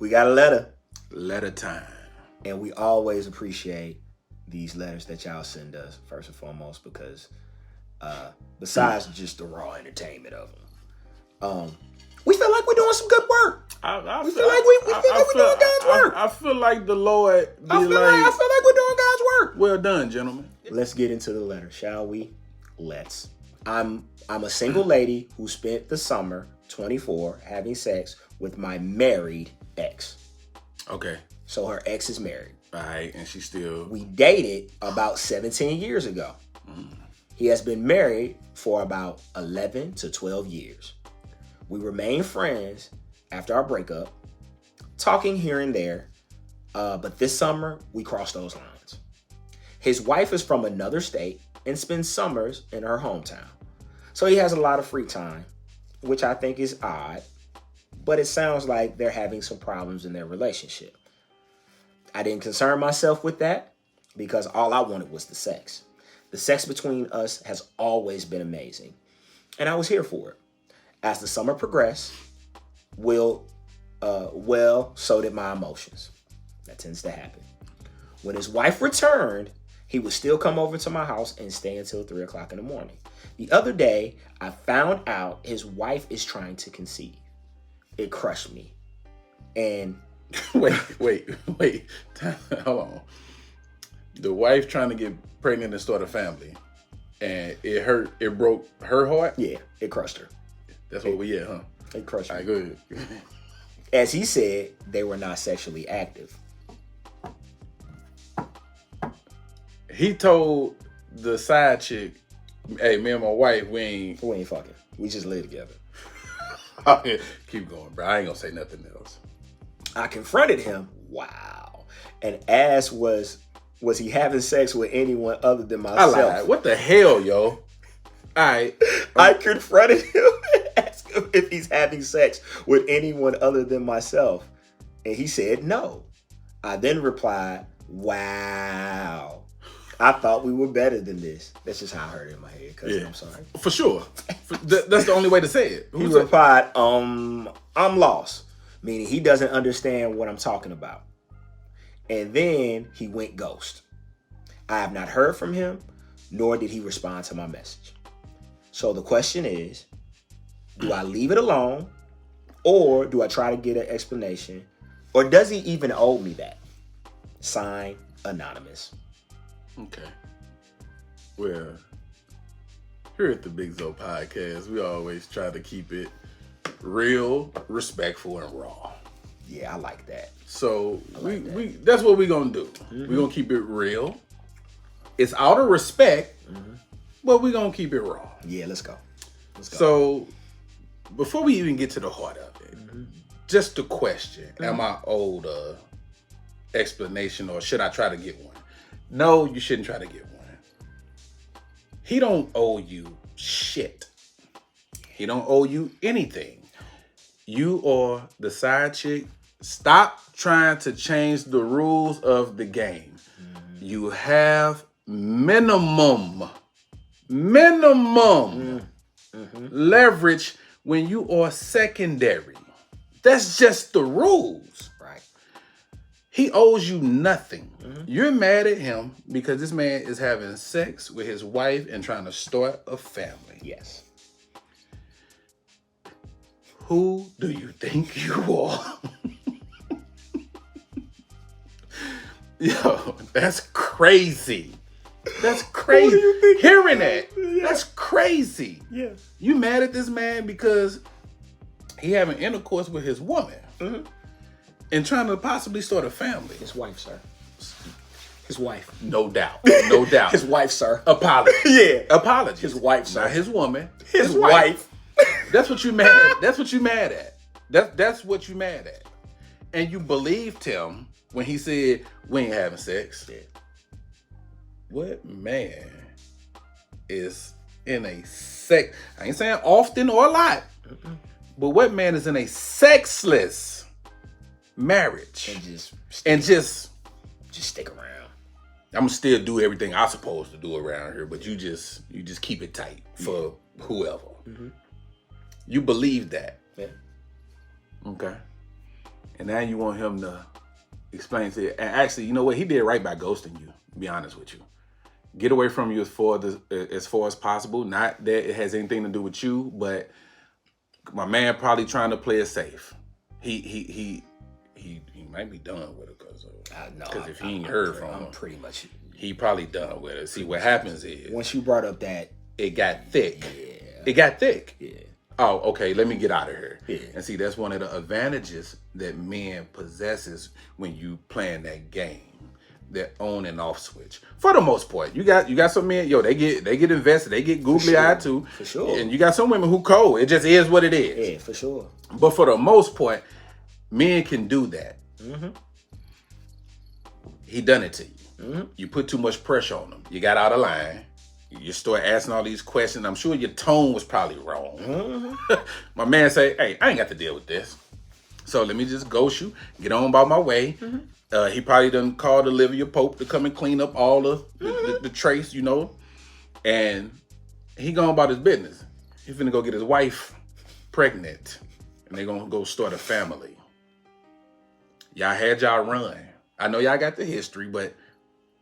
We got a letter. Letter time. And we always appreciate these letters that y'all send us, first and foremost, because besides just the raw entertainment of them, we feel like we're doing some good work. I feel like we're doing God's work. I feel like the Lord I feel like we're doing God's work. Well done, gentlemen. Let's get into the letter, shall we? Let's. I'm a single lady who spent the summer 24 having sex with my married ex. Okay. So her ex is married. All right, and she still... We dated about 17 years ago. He has been married for about 11 to 12 years. We remain friends after our breakup, talking here and there, but this summer we crossed those lines. His wife is from another state and spends summers in her hometown. So he has a lot of free time, which I think is odd, but it sounds like they're having some problems in their relationship. I didn't concern myself with that because all I wanted was the sex. The sex between us has always been amazing, and I was here for it. As the summer progressed, so did my emotions. That tends to happen. When his wife returned, he would still come over to my house and stay until 3 o'clock in the morning. The other day, I found out his wife is trying to conceive. It crushed me. And wait. Hold on. The wife trying to get pregnant and start a family, and it broke her heart? Yeah, it crushed her. That's what we at, huh? It crushed her. All right, go ahead. As he said, they were not sexually active. He told the side chick, hey, me and my wife, we ain't fucking. We just live together. Keep going, bro. I ain't gonna say nothing else. I confronted him. Wow. And asked was he having sex with anyone other than myself? I lied. What the hell, yo? All right. I confronted him and asked him if he's having sex with anyone other than myself. And he said no. I then replied, wow. I thought we were better than this. That's just how I heard it in my head. Yeah. I'm sorry. For sure. That's the only way to say it. He replied, I'm lost. Meaning he doesn't understand what I'm talking about. And then he went ghost. I have not heard from him, nor did he respond to my message. So the question is, do I leave it alone, or do I try to get an explanation, or does he even owe me that? Signed, Anonymous. Okay. Well, here at the Big Zo Podcast, we always try to keep it real, respectful, and raw. Yeah, I like that. So we that's what we're gonna do. We're gonna keep it real. It's out of respect, but we're gonna keep it raw. Yeah, let's go. So before we even get to the heart of it, just a question: am I owed a explanation, or should I try to get one? No, you shouldn't try to get one. He don't owe you shit. He don't owe you anything. You are the side chick. Stop trying to change the rules of the game. You have minimum leverage when you are secondary. That's just the rules. Right. He owes you nothing. You're mad at him because this man is having sex with his wife and trying to start a family. Yes. Who do you think you are? Yo, that's crazy. That's crazy. Who do you think hearing that? Yeah. That's crazy. Yeah. You mad at this man because he having intercourse with his woman and trying to possibly start a family. His wife, sir. His wife. No doubt. No doubt. His wife, sir. Apology. Yeah. Apology. His wife, sir. Not his woman. His wife. That's what you mad at. That's what you mad at. That's what you mad at. And you believed him when he said, we ain't having sex. Yeah. What man is in a sex, I ain't saying often or a lot, but what man is in a sexless marriage and just stick around? I'm gonna still do everything I'm supposed to do around here, but you just keep it tight for whoever. You believe that. Yeah. Okay. And now you want him to explain to you. And actually, you know what? He did right by ghosting you, to be honest with you. Get away from you as far as possible. Not that it has anything to do with you, but my man probably trying to play it safe. He might be done with it because if he ain't heard from him, pretty much he probably done with it. See, what happens is once you brought up that it got thick. Yeah. It got thick. Yeah. Oh, okay. Let me get out of here. Yeah. And see, that's one of the advantages that men possesses when you playing that game. That on and off switch. For the most part, you got some men. They get invested. They get googly eyed too. For sure. And you got some women who cold. It just is what it is. Yeah, for sure. But for the most part, men can do that. Mm-hmm. He done it to you. Mm-hmm. You put too much pressure on him. You got out of line. You start asking all these questions. I'm sure your tone was probably wrong. Mm-hmm. My man say, "Hey, I ain't got to deal with this. So let me just ghost you. Get on by my way." Mm-hmm. He probably done called Olivia Pope to come and clean up all the trace, and he going about his business. He finna go get his wife pregnant, and they gonna go start a family. Y'all had y'all run. I know y'all got the history, but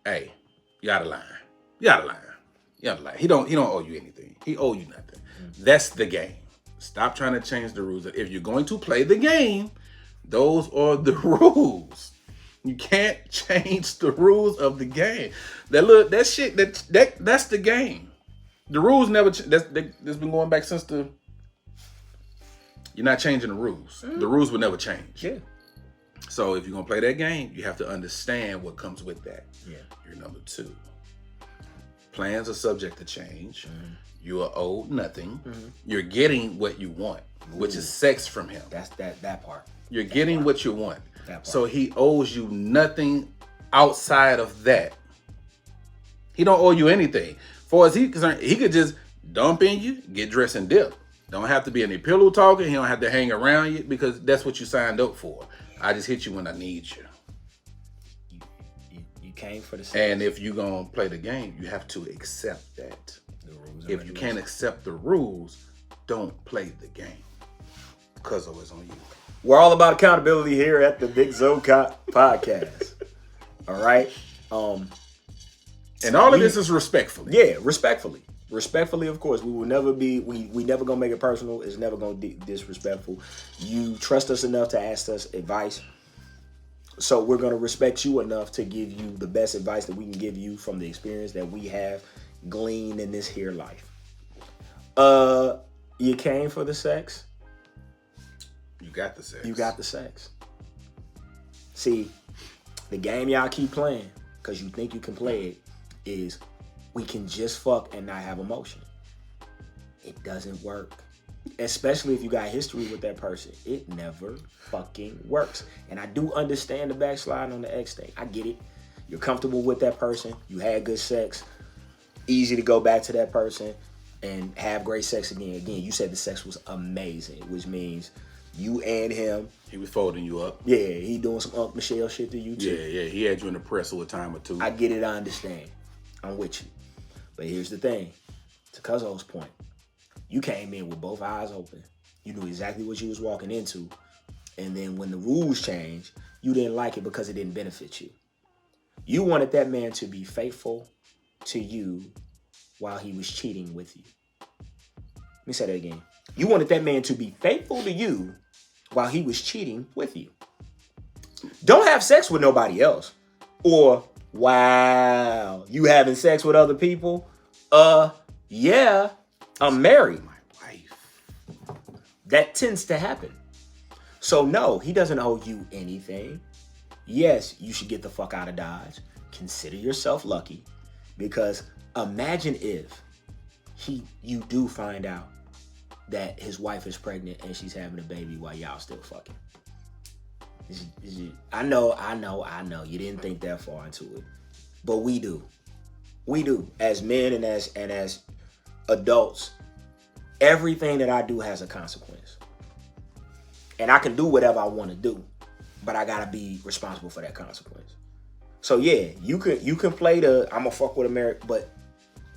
hey, you out of line. You out of line. You out of line. He don't owe you anything. He owe you nothing. Mm-hmm. That's the game. Stop trying to change the rules. If you're going to play the game, those are the rules. You can't change the rules of the game. That's the game. The rules never. That's been going back since the. You're not changing the rules. Mm-hmm. The rules will never change. Yeah. So if you're gonna play that game, you have to understand what comes with that. Yeah. You're number 2. Plans are subject to change. Mm-hmm. You are owed nothing. Mm-hmm. You're getting what you want, which is sex from him. That's that part. You're getting what you want. So he owes you nothing outside of that. He don't owe you anything. Far as he's concerned, he could just dump in you, get dressed and dip. Don't have to be any pillow talking. He don't have to hang around you because that's what you signed up for. I just hit you when I need you. You came for the sex. And if you're going to play the game, you have to accept that. The rules. If you can't accept the rules, don't play the game. Because it's on you. We're all about accountability here at the Big Zo Podcast. All right. And all of this is respectfully. Yeah, respectfully. Respectfully, of course. We will never be, we never gonna make it personal. It's never gonna be disrespectful. You trust us enough to ask us advice. So we're gonna respect you enough to give you the best advice that we can give you from the experience that we have gleaned in this here life. You came for the sex. You got the sex. You got the sex. See, the game y'all keep playing, because you think you can play it, is we can just fuck and not have emotion. It doesn't work. Especially if you got history with that person. It never fucking works. And I do understand the backslide on the X thing. I get it. You're comfortable with that person. You had good sex. Easy to go back to that person and have great sex again. Again, you said the sex was amazing, which means you and him. He was folding you up. Yeah, he doing some Aunt Michelle shit to you too. Yeah. He had you in the presser a time or two. I get it. I understand. I'm with you. But here's the thing. To Cuzzo's point, you came in with both eyes open. You knew exactly what you was walking into. And then when the rules changed, you didn't like it because it didn't benefit you. You wanted that man to be faithful to you while he was cheating with you. Let me say that again. You wanted that man to be faithful to you while he was cheating with you. Don't have sex with nobody else. Or, wow, you having sex with other people? Yeah, I'm married. My wife. That tends to happen. So no, he doesn't owe you anything. Yes, you should get the fuck out of Dodge. Consider yourself lucky, because imagine if you do find out that his wife is pregnant and she's having a baby while y'all still fucking. I know. You didn't think that far into it, but we do. We do as men and as adults. Everything that I do has a consequence, and I can do whatever I want to do, but I gotta be responsible for that consequence. So yeah, you can play the I'm gonna fuck with America, but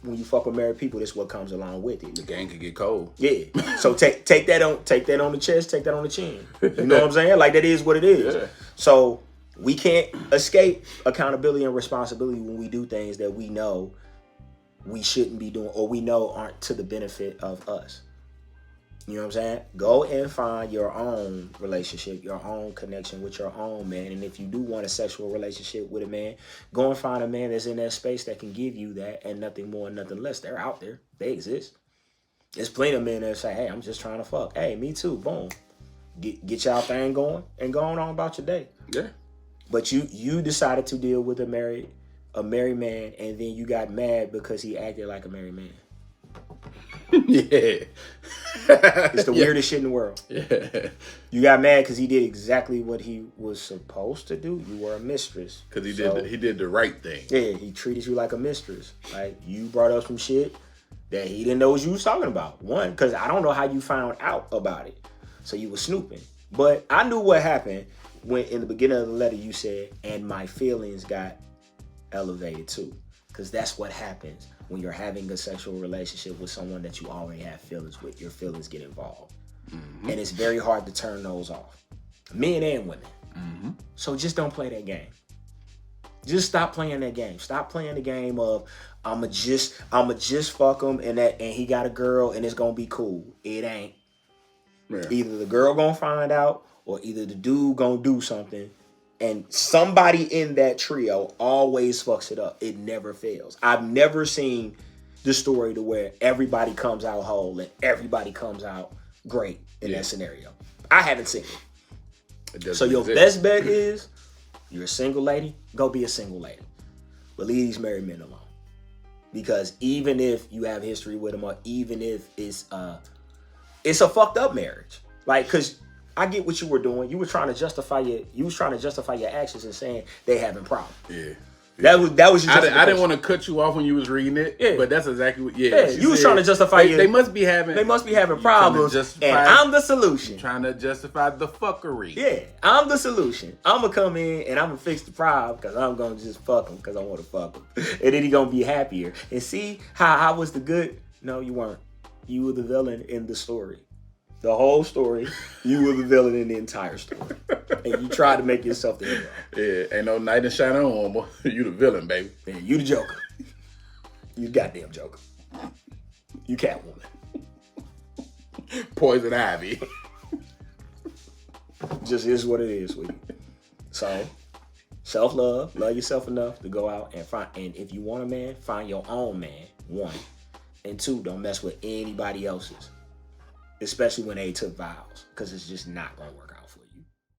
when you fuck with married people, that's what comes along with it. The game could get cold. Yeah. So take that on the chest, take that on the chin. You know what I'm saying? Like, that is what it is. Yeah. So we can't escape accountability and responsibility when we do things that we know we shouldn't be doing or we know aren't to the benefit of us. You know what I'm saying? Go and find your own relationship, your own connection with your own man. And if you do want a sexual relationship with a man, go and find a man that's in that space that can give you that and nothing more and nothing less. They're out there. They exist. There's plenty of men that say, hey, I'm just trying to fuck. Hey, me too. Boom. Get y'all thing going and go on about your day. Yeah. But you decided to deal with a married man, and then you got mad because he acted like a married man. Yeah. It's the weirdest shit in the world. Yeah. You got mad because he did exactly what he was supposed to do. You were a mistress. Because he did the right thing. Yeah, he treated you like a mistress. Like, you brought up some shit that he didn't know what you was talking about. One, because I don't know how you found out about it. So you were snooping. But I knew what happened when in the beginning of the letter you said, and my feelings got elevated too. Because that's what happens when you're having a sexual relationship with someone that you already have feelings with. Your feelings get involved. Mm-hmm. And it's very hard to turn those off. Men and women. Mm-hmm. So just don't play that game. Just stop playing that game. Stop playing the game of I'ma just fuck him and he got a girl and it's gonna be cool. It ain't. Yeah. Either the girl gonna find out or either the dude gonna do something. And somebody in that trio always fucks it up. It never fails. I've never seen the story to where everybody comes out whole and everybody comes out great in that scenario. I haven't seen it. So your best bet is you're a single lady, go be a single lady. But leave these married men alone. Because even if you have history with them or even if it's a fucked up marriage. Like, because I get what you were doing. You were trying to justify your actions and saying they having problems. Yeah. That was your justification. I didn't want to cut you off when you was reading it. Yeah. But that's exactly what. Yeah. You was trying to justify they must be having problems. And I'm the solution. Trying to justify the fuckery. Yeah. I'm the solution. I'm gonna come in and I'm gonna fix the problem because I'm gonna just fuck him because I want to fuck him. And then he gonna be happier. And see how I was the good? No, you weren't. You were the villain in the story. The whole story, you were the villain in the entire story. And you tried to make yourself the hero. Yeah, ain't no knight in shining armor, boy. You the villain, baby. Yeah, you the Joker. You goddamn Joker. You Catwoman. Poison Ivy. Just is what it is, sweetie. So, self-love, love yourself enough to go out and find, and if you want a man, find your own man, one. And two, don't mess with anybody else's. Especially when they took vows, because it's just not going to work out.